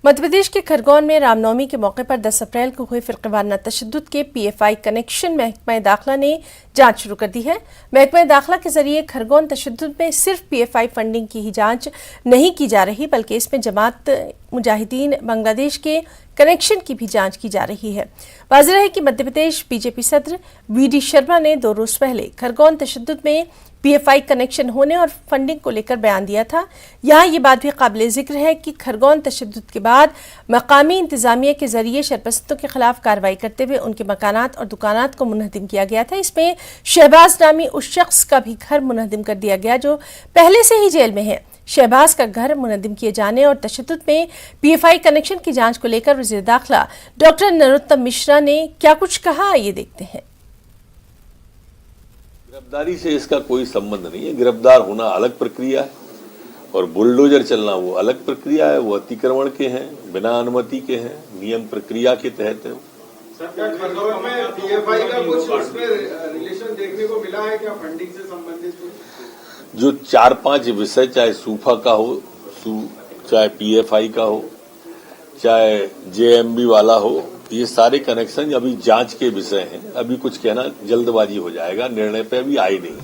मध्यप्रदेश के खरगोन में रामनवमी के मौके पर 10 अप्रैल को हुए फिरकावाराना तशद्दुद के पीएफआई कनेक्शन महकमा दाखिला ने जांच शुरू कर दी है। महकमा दाखिला के जरिए खरगोन तशद्दुद में सिर्फ पीएफआई फंडिंग की ही जांच नहीं की जा रही, बल्कि इसमें जमात मुजाहिदीन बांग्लादेश के कनेक्शन की भी जांच की जा रही है। वाज़ेह है कि मध्य प्रदेश बीजेपी सदर वीडी शर्मा ने 2 रोज पहले खरगोन तशद्दुद में पीएफआई कनेक्शन होने और फंडिंग को लेकर बयान दिया था। यहाँ ये बात भी काबिल जिक्र है कि खरगोन तशद्दुद के बाद मकामी इंतजामिया के जरिए शरपरस्तों के खिलाफ कार्रवाई करते हुए उनके मकानात और दुकानात को मुनहदिम किया गया था। इसमें शहबाज नामी उस शख्स का भी घर मुनहदिम कर दिया गया जो पहले से ही जेल में है। शहबाज का घर मुनहदिम किए जाने और तशद्दुद में पीएफआई कनेक्शन की जांच को लेकर वज़ीर दाखिला डॉक्टर नरोत्तम मिश्रा ने क्या कुछ कहा, ये देखते हैं। गिरफ्तारी से इसका कोई संबंध नहीं है। गिरफ्तार होना अलग प्रक्रिया है और बुलडोजर चलना वो अलग प्रक्रिया है। वो अतिक्रमण के हैं, बिना अनुमति के हैं, नियम प्रक्रिया के तहत है। खरगोन में पीएफआई का कुछ उसमें रिलेशन देखने को मिला है क्या, फंडिंग से संबंधित? जो 4-5 विषय, चाहे सूफा का हो, चाहे पीएफआई का हो, चाहे जेएमबी वाला हो, ये सारे कनेक्शन अभी जांच के विषय हैं। अभी कुछ कहना जल्दबाजी हो जाएगा, निर्णय पे अभी आई नहीं।